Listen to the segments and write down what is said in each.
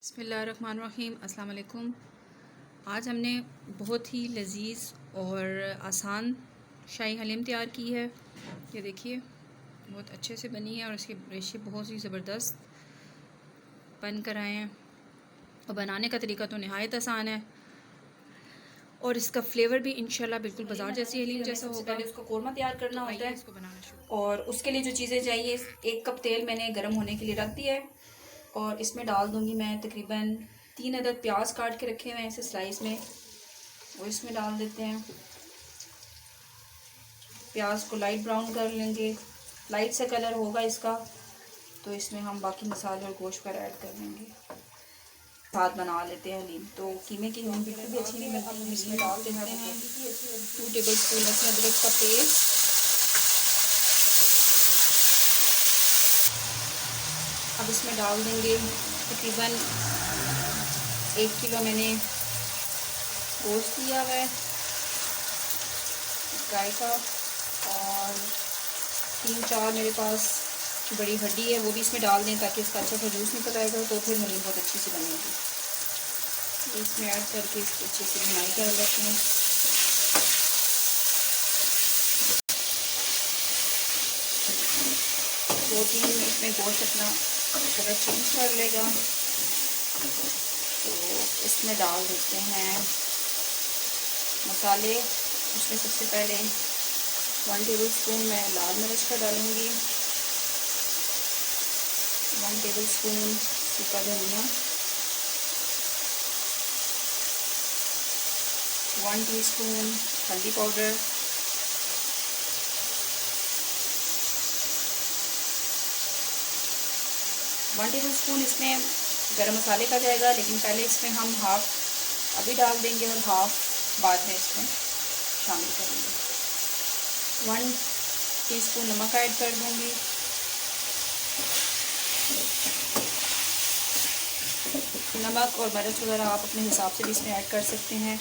बिस्मिल्लाहिर्रहमानिर्रहीम, अस्सलाम वालेकुम। आज हमने बहुत ही लजीज और आसान शाही हलीम तैयार की है। ये देखिए बहुत अच्छे से बनी है और इसके रेशे बहुत ही ज़बरदस्त बन कर आए हैं और बनाने का तरीका तो नहायत आसान है और इसका फ्लेवर भी इंशाल्लाह बिल्कुल बाजार जैसी हलीम जैसा होगा। पहले उसको कोरमा तैयार करना होता है इसको बनाना शुरू। और उसके लिए जो चीज़ें चाहिए, 1 कप तेल मैंने गर्म होने के लिए रख दिया है और इसमें डाल दूंगी मैं तकरीबन 3 अदद प्याज काट के रखे हुए हैं ऐसे स्लाइस में, वो इसमें डाल देते हैं। प्याज को लाइट ब्राउन कर लेंगे, लाइट सा कलर होगा इसका तो इसमें हम बाकी मसाले और गोश्त पर ऐड कर लेंगे, साथ बना लेते हैं हलीम। तो कीमे की हलीम बिल्कुल भी अच्छी नहीं बनती। हम इसमें डाल देते हैं 2 टेबल स्पून लहसुन अदरक का पेस्ट। अब इसमें डाल देंगे तकरीबन 1 किलो मैंने गोश्त लिया हुआ है गाय का और 3-4 मेरे पास बड़ी हड्डी है, वो भी इसमें डाल दें ताकि इसका अच्छा सा जूस निकल आएगा तो फिर हलीम बहुत अच्छी सी बनेगी। इसमें ऐड करके इसकी अच्छे से भुनाई कर लेते हैं। दो 3 मिनट में गोश्त अपना कलर चेंज कर लेगा तो इसमें डाल देते हैं मसाले। उसमें सबसे पहले 1 टेबल स्पून मैं लाल मिर्च का डालूँगी, 1 टेबल स्पून सूखा धनिया, 1 टीस्पून हल्दी पाउडर, 1 टेबल स्पून इसमें गरम मसाले का जाएगा, लेकिन पहले इसमें हम हाफ़ अभी डाल देंगे और हाफ़ बाद में इसमें शामिल करेंगे। 1 टीस्पून नमक ऐड कर दूँगी, नमक और मिर्च वगैरह आप अपने हिसाब से भी इसमें ऐड कर सकते हैं।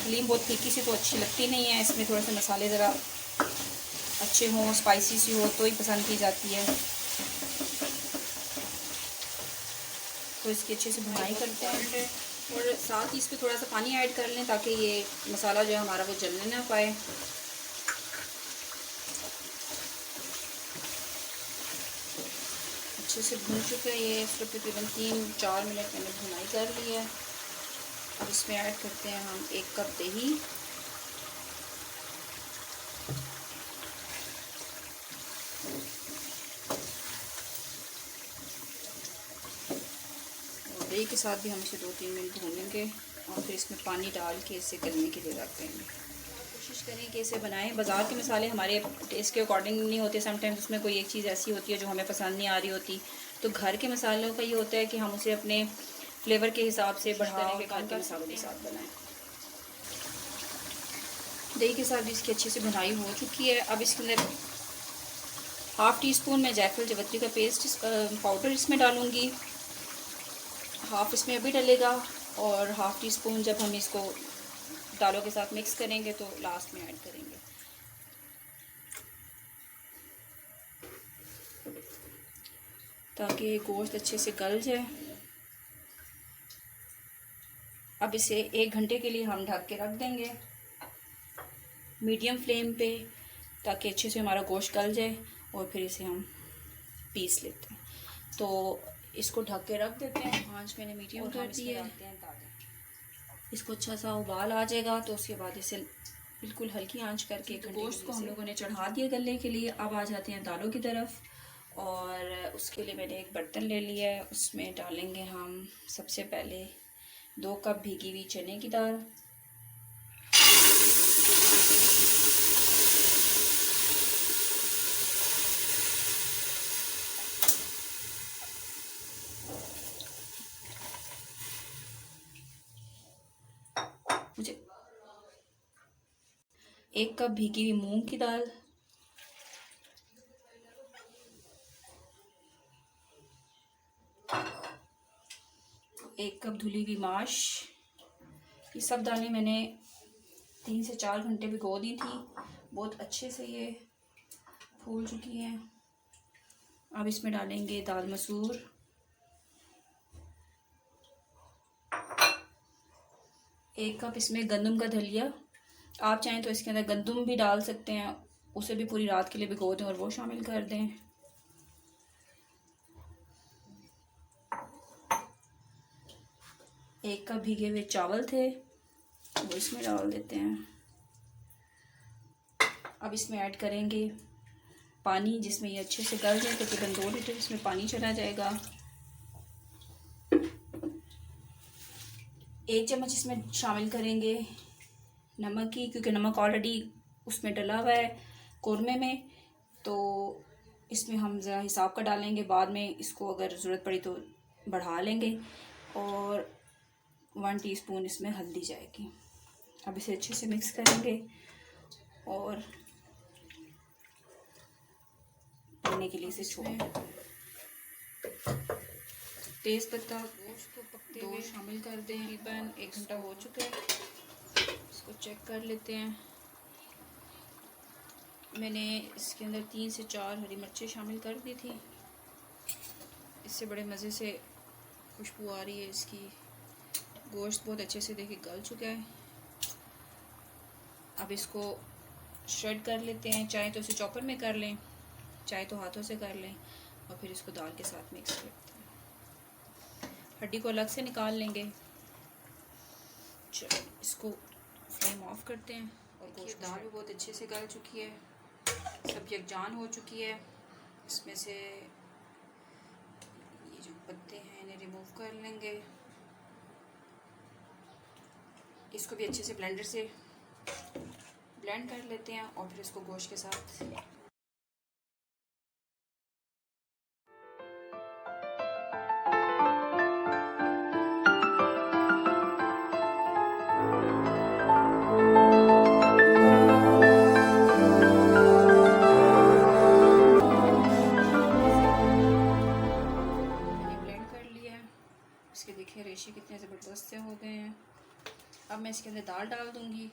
हलीम बहुत फीकी सी तो अच्छी लगती नहीं है, इसमें थोड़े से मसाले ज़रा अच्छे हों, स्पाइसी सी हो तो ही पसंद की जाती है। तो इसकी अच्छे से भुनाई करते हैं और साथ ही इस पर थोड़ा सा पानी ऐड कर लें ताकि ये मसाला जो है हमारा वो जलने ना पाए। अच्छे से भून चुके हैं ये, इसको तकरीबन 3-4 मिनट मैंने भुनाई कर ली है। अब इसमें ऐड करते हैं हम 1 कप दही, और दही के साथ भी हम इसे 2-3 मिनट भूनेंगे और फिर इसमें पानी डाल के इसे गलने के लिए रख देंगे। कोशिश करें कि इसे बनाएं। बाज़ार के मसाले हमारे टेस्ट के अकॉर्डिंग नहीं होते, समटाइम्स उसमें कोई एक चीज़ ऐसी होती है जो हमें पसंद नहीं आ रही होती। तो घर के मसालों का ये होता है कि हम उसे अपने फ्लेवर के हिसाब से बढ़ा और घर के मसालों के साथ बनाएं। दही के साथ भी इसकी अच्छी से भुनाई हो चुकी है। अब इसके अंदर हाफ़ टी स्पून मैं जायफल जावित्री का पेस्ट पाउडर इसमें डालूँगी, हाफ़ इसमें अभी डलेगा और हाफ़ टी स्पून जब हम इसको दालों के साथ मिक्स करेंगे तो लास्ट में ऐड करेंगे। ताकि गोश्त अच्छे से गल जाए। अब इसे 1 घंटे के लिए हम ढक के रख देंगे मीडियम फ्लेम पे ताकि अच्छे से हमारा गोश्त गल जाए और फिर इसे हम पीस लेते हैं। तो इसको ढक के रख देते हैं, आंच मैंने मीडियम कर दी है। इसको अच्छा सा उबाल आ जाएगा तो उसके बाद इसे बिल्कुल हल्की आंच करके गोश्त को हम लोगों ने चढ़ा दिया गलने के लिए। अब आ जाते हैं दालों की तरफ और उसके लिए मैंने एक बर्तन ले लिया है, उसमें डालेंगे हम सबसे पहले 2 कप भीगी हुई चने की दाल, मुझे 1 कप भीगी हुई मूंग की दाल, 1 कप धुली हुई माश। ये सब दालें मैंने 3 से 4 घंटे भिगो दी थी, बहुत अच्छे से ये फूल चुकी हैं। अब इसमें डालेंगे दाल मसूर, 1 कप इसमें गंदम का दलिया, आप चाहें तो इसके अंदर गंदम भी डाल सकते हैं, उसे भी पूरी रात के लिए भिगो दें और वो शामिल कर दें। 1 कप भीगे हुए चावल थे, वो इसमें डाल देते हैं। अब इसमें ऐड करेंगे पानी, जिसमें ये अच्छे से गल जाए। तकरीबन 2 लीटर इसमें पानी चला जाएगा। 1 चम्मच इसमें शामिल करेंगे नमक की, क्योंकि नमक ऑलरेडी उसमें डला हुआ है कौरमे में, तो इसमें हम ज़रा हिसाब का डालेंगे। बाद में इसको अगर ज़रूरत पड़ी तो बढ़ा लेंगे। और 1 टीस्पून इसमें हल्दी जाएगी। अब इसे अच्छे से मिक्स करेंगे और पकने के लिए इसे छोड़ दें। तेज़ पत्ता को पकते हुए शामिल कर दें। तकरीबन 1 घंटा हो चुका है, इसको चेक कर लेते हैं। मैंने इसके अंदर 3 से 4 हरी मिर्चें शामिल कर दी थी, इससे बड़े मज़े से खुशबू आ रही है इसकी। गोश्त बहुत अच्छे से देखिए गल चुका है। अब इसको श्रेड कर लेते हैं, चाहे तो इसे चॉपर में कर लें, चाहे तो हाथों से कर लें, और फिर इसको दाल के साथ मिक्स करते हैं। हड्डी को अलग से निकाल लेंगे। चलो इसको फ्लेम ऑफ करते हैं। और गोश्त दाल भी बहुत अच्छे से गल चुकी है, सब यकजान हो चुकी है। इसमें से ये जो पत्ते हैं इन्हें रिमूव कर लेंगे। इसको भी अच्छे से ब्लेंडर से ब्लेंड कर लेते हैं और फिर इसको गोश्त के साथ ब्लेंड कर लिया है। इसके देखिए रेशे कितने ज़बरदस्त से हो गए हैं। अब मैं इसके अंदर दाल डाल दूँगी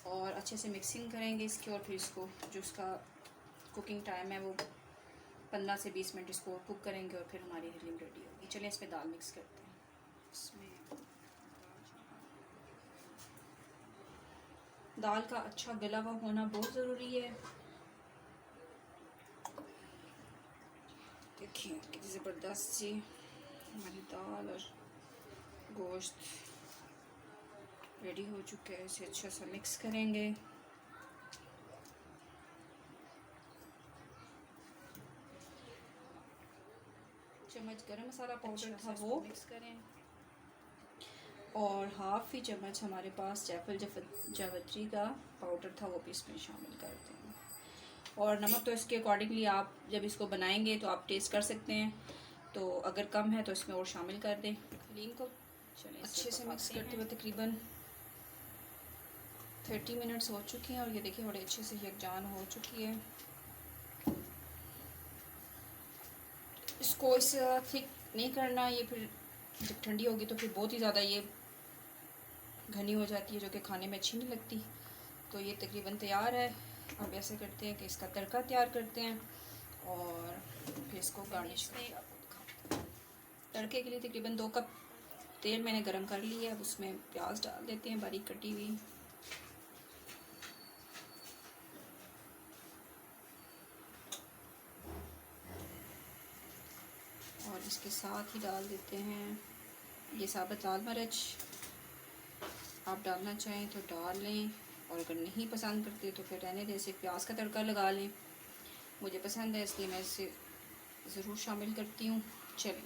और अच्छे से मिक्सिंग करेंगे इसकी, और फिर इसको जो उसका कुकिंग टाइम है वो 15 से 20 मिनट इसको कुक करेंगे और फिर हमारी हलीम रेडी होगी। चलिए इसमें दाल मिक्स करते हैं। इसमें दाल का अच्छा गला हुआ होना बहुत ज़रूरी है। देखिए कितनी ज़बरदस्त सी हमारी दाल और गोश्त रेडी हो चुका है। इसे अच्छा सा मिक्स करेंगे। चम्मच गरम मसाला पाउडर था वो मिक्स करें, और हाफ ही चम्मच हमारे पास जायफल जावित्री का पाउडर था वो भी इसमें शामिल कर दें। और नमक तो इसके अकॉर्डिंगली आप जब इसको बनाएंगे तो आप टेस्ट कर सकते हैं, तो अगर कम है तो इसमें और शामिल कर दें। हलीम को चलिए अच्छे से मिक्स करते हुए तकरीबन 30 मिनट्स हो चुके हैं, और ये देखिए बड़े अच्छे से यकजान हो चुकी है। इसको इस थिक नहीं करना, ये फिर जब ठंडी होगी तो फिर बहुत ही ज़्यादा ये घनी हो जाती है, जो कि खाने में अच्छी नहीं लगती। तो ये तकरीबन तैयार है। अब ऐसे करते हैं कि इसका तड़का तैयार करते हैं और फिर इसको गार्निश करें। तड़के के लिए तकरीबन 2 कप तेल मैंने गरम कर लिया है। अब उसमें प्याज डाल देते हैं बारीक कटी हुई, और इसके साथ ही डाल देते हैं ये साबुत लाल मिर्च। आप डालना चाहें तो डाल लें, और अगर नहीं पसंद करते तो फिर रहने दें। इसे प्याज का तड़का लगा लें। मुझे पसंद है इसलिए मैं इसे ज़रूर शामिल करती हूँ। चलें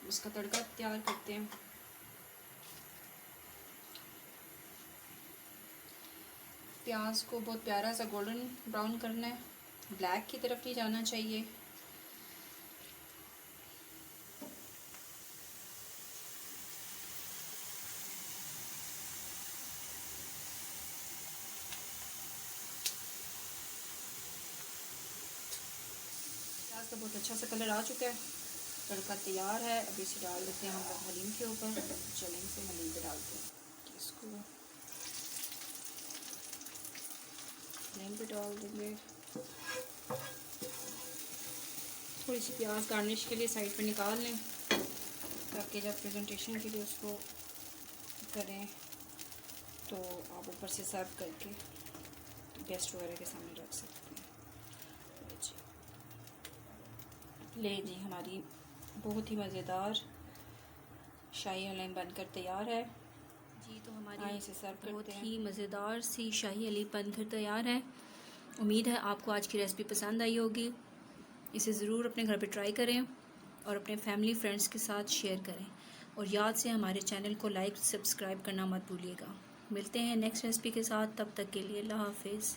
इसका तड़का तैयार करते हैं। प्याज को बहुत प्यारा सा गोल्डन ब्राउन करना है, ब्लैक की तरफ नहीं जाना चाहिए। प्याज का बहुत अच्छा सा कलर आ चुका है, तड़का तैयार है। अभी इसे डाल देते हैं हम लोग हलीम के ऊपर। चलें इसे हलीम पे डालते हैं। इसको हलीम पे डाल देंगे। थोड़ी सी प्याज गार्निश के लिए साइड पे निकाल लें, ताकि जब प्रेजेंटेशन के लिए उसको करें तो आप ऊपर से सर्व करके गेस्ट वगैरह के सामने रख सकते हैं। ले जी हमारी बहुत ही मज़ेदार शाही हलीम बनकर तैयार है जी। तो हमारी इसे सर्व बहुत करते हैं। ही मज़ेदार सी शाही हलीम बनकर तैयार है। उम्मीद है आपको आज की रेसिपी पसंद आई होगी। इसे ज़रूर अपने घर पे ट्राई करें और अपने फैमिली फ्रेंड्स के साथ शेयर करें, और याद से हमारे चैनल को लाइक सब्सक्राइब करना मत भूलिएगा। मिलते हैं नेक्स्ट रेसिपी के साथ, तब तक के लिए अल्लाह हाफिज़।